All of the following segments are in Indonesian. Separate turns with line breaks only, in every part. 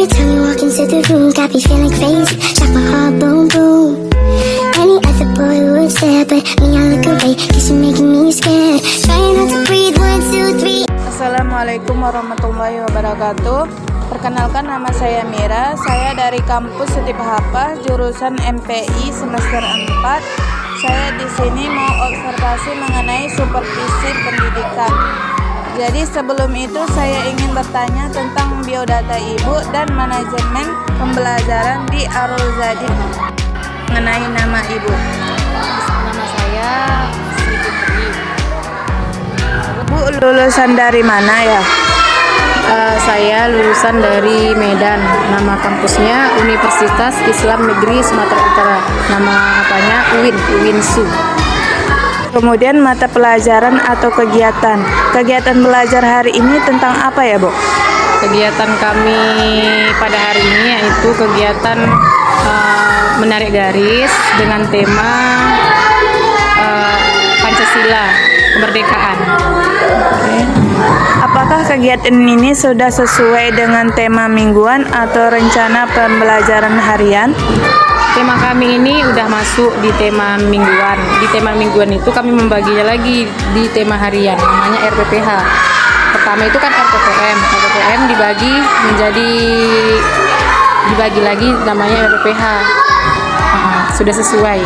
time you walk into the room, got me feeling crazy, like my heart boom boom. Any other boy would stare, but me I look away, cause you're making me scared. Trying not to breathe, 1, 2, 3.
Assalamualaikum warahmatullahi wabarakatuh. Perkenalkan, nama saya Mira. Saya dari kampus Setip Hapa, jurusan MPI semester 4. Saya di sini mau observasi mengenai supervisi pendidikan. Jadi sebelum itu saya ingin bertanya tentang biodata ibu dan manajemen pembelajaran di Arul Zadi mengenai nama ibu.
Nama saya Sri Putri.
Bu lulusan dari mana ya?
Saya lulusan dari Medan. Nama kampusnya Universitas Islam Negeri Sumatera Utara. Nama apanya UINSU.
Kemudian mata pelajaran atau kegiatan. Kegiatan belajar hari ini tentang apa ya, Bu?
Kegiatan kami pada hari ini yaitu kegiatan menarik garis dengan tema Pancasila, kemerdekaan.
Apakah kegiatan ini sudah sesuai dengan tema mingguan atau rencana pembelajaran harian?
Tema kami ini udah masuk di tema mingguan. Di tema mingguan itu kami membaginya lagi di tema harian, namanya RPPH. Pertama itu kan RPPM. RPPM dibagi lagi namanya RPPH. Sudah sesuai.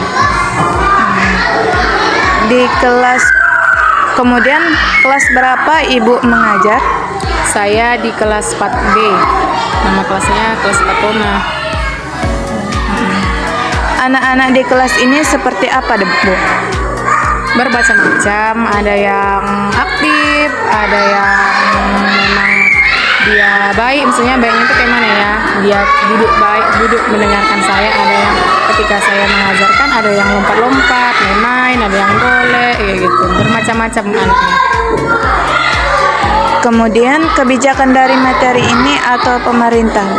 Di kelas, kemudian kelas berapa Ibu mengajar?
Saya di kelas 4B. Nama kelasnya kelas Patona.
Anak-anak di kelas ini seperti apa, Bu?
Bermacam-macam, ada yang aktif, ada yang memang dia baik, maksudnya baiknya itu kayak mana ya, dia duduk baik, duduk mendengarkan saya, ada yang ketika saya mengajarkan ada yang lompat-lompat, main-main, ada yang golek, kayak gitu, bermacam-macam anaknya.
Kemudian kebijakan dari materi ini atau pemerintah.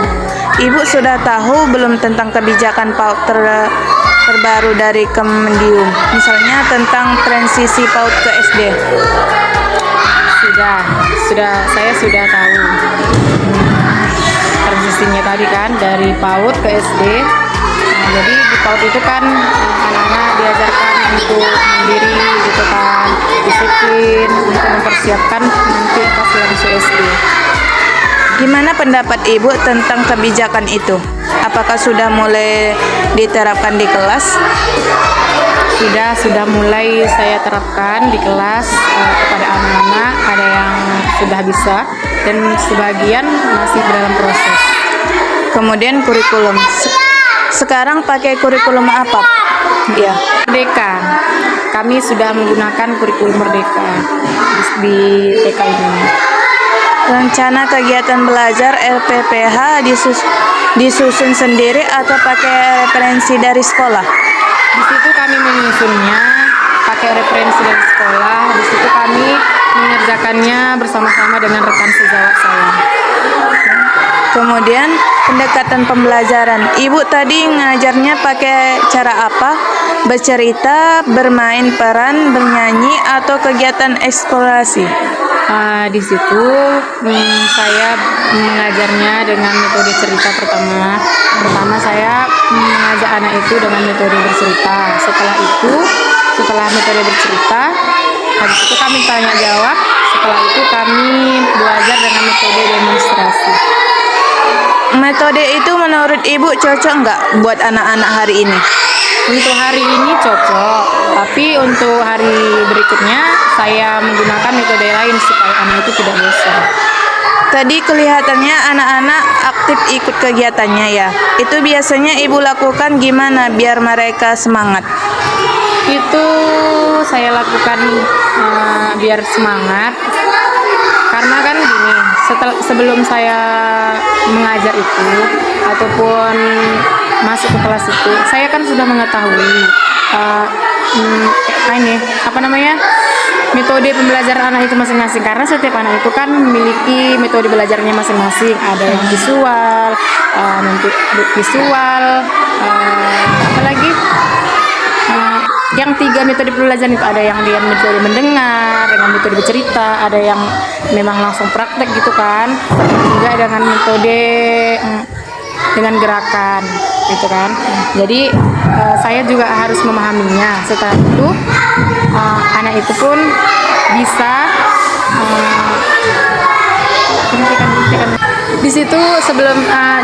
Ibu sudah tahu belum tentang kebijakan PAUD terbaru dari Kemendium, misalnya tentang transisi PAUD ke SD?
Saya sudah tahu transisinya tadi kan dari PAUD ke SD. Jadi di PAUD itu kan anak-anak diajarkan untuk mandiri gitu kan, disiplin untuk mempersiapkan nanti pas masuk SD.
Gimana pendapat Ibu tentang kebijakan itu? Apakah sudah mulai diterapkan di kelas?
Sudah mulai saya terapkan di kelas kepada anak-anak, ada yang sudah bisa dan sebagian masih dalam proses.
Kemudian kurikulum. Sekarang pakai kurikulum apa?
Ya, Merdeka. Kami sudah menggunakan kurikulum Merdeka di TK ini.
Rencana kegiatan belajar LPPH disusun sendiri atau pakai referensi dari sekolah?
Di situ kami menyusunnya pakai referensi dari sekolah. Di situ kami mengerjakannya bersama-sama dengan rekan sejawat saya.
Kemudian pendekatan pembelajaran. Ibu tadi ngajarnya pakai cara apa? Bercerita, bermain peran, bernyanyi, atau kegiatan eksplorasi?
Di situ saya mengajarnya dengan metode cerita pertama. Pertama saya mengajak anak itu dengan metode bercerita. Setelah metode bercerita, habis itu kami tanya jawab. Setelah itu kami belajar dengan metode demonstrasi.
Metode itu menurut Ibu cocok nggak buat anak-anak hari ini?
Untuk hari ini cocok, tapi untuk hari berikutnya saya menggunakan metode lain supaya anak itu tidak bosan.
Tadi kelihatannya anak-anak aktif ikut kegiatannya ya. Itu biasanya Ibu lakukan gimana biar mereka semangat?
Itu saya lakukan biar semangat. Karena kan gini, sebelum saya mengajar itu ataupun masuk ke kelas itu, saya kan sudah mengetahui metode pembelajaran anak itu masing-masing, karena setiap anak itu kan memiliki metode belajarnya masing-masing. Ada yang visual, apalagi yang 3 metode pembelajaran itu, ada yang dia metode mendengar dengan metode bercerita, ada yang memang langsung praktek gitu kan, juga dengan metode dengan gerakan gitu kan. Jadi saya juga harus memahaminya. Setelah itu anak itu pun bisa di situ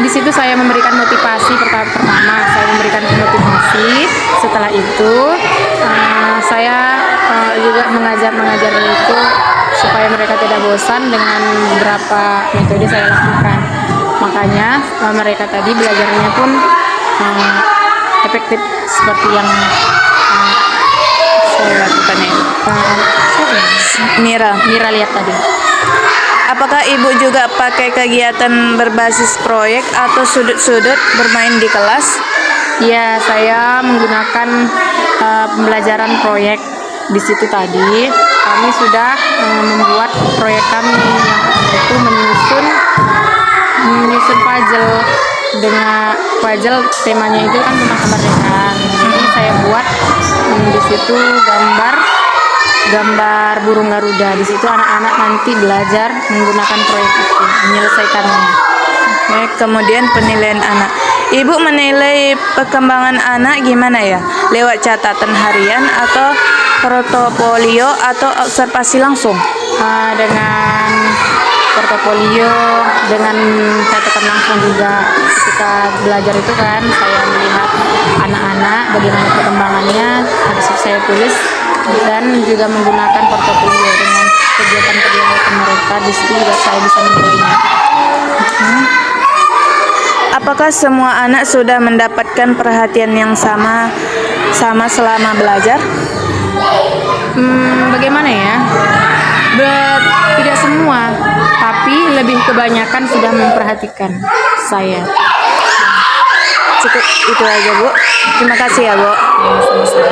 di situ saya memberikan motivasi. Pertama saya memberikan motivasi. Setelah itu saya juga mengajar itu supaya mereka tidak bosan dengan beberapa metode saya lakukan. Makanya mereka tadi belajarnya pun efektif seperti yang saya lakukan ya. Mira lihat tadi.
Apakah ibu juga pakai kegiatan berbasis proyek atau sudut-sudut bermain di kelas?
Ya, saya menggunakan pembelajaran proyek. Di situ tadi kami sudah membuat proyek kami yang itu menyusun puzzle. Dengan puzzle temanya itu kan tentang kemerdekaan. Jadi saya buat di situ gambar burung Garuda. Di situ anak-anak nanti belajar menggunakan proyek itu, menyelesaikannya.
Baik, kemudian penilaian anak. Ibu menilai perkembangan anak gimana ya? Lewat catatan harian atau portofolio atau observasi langsung?
Dengan portofolio, dengan catatan langsung juga. Ketika belajar itu kan saya melihat anak-anak bagaimana perkembangannya, harus saya tulis dan juga menggunakan portofolio dengan kegiatan-kegiatan mereka. Di situ juga saya bisa menilainya.
Apakah semua anak sudah mendapatkan perhatian yang sama selama belajar?
Bagaimana ya? Tidak semua, tapi lebih kebanyakan sudah memperhatikan saya.
Cukup itu aja, Bu. Terima kasih ya, Bu.
Ya, sama-sama.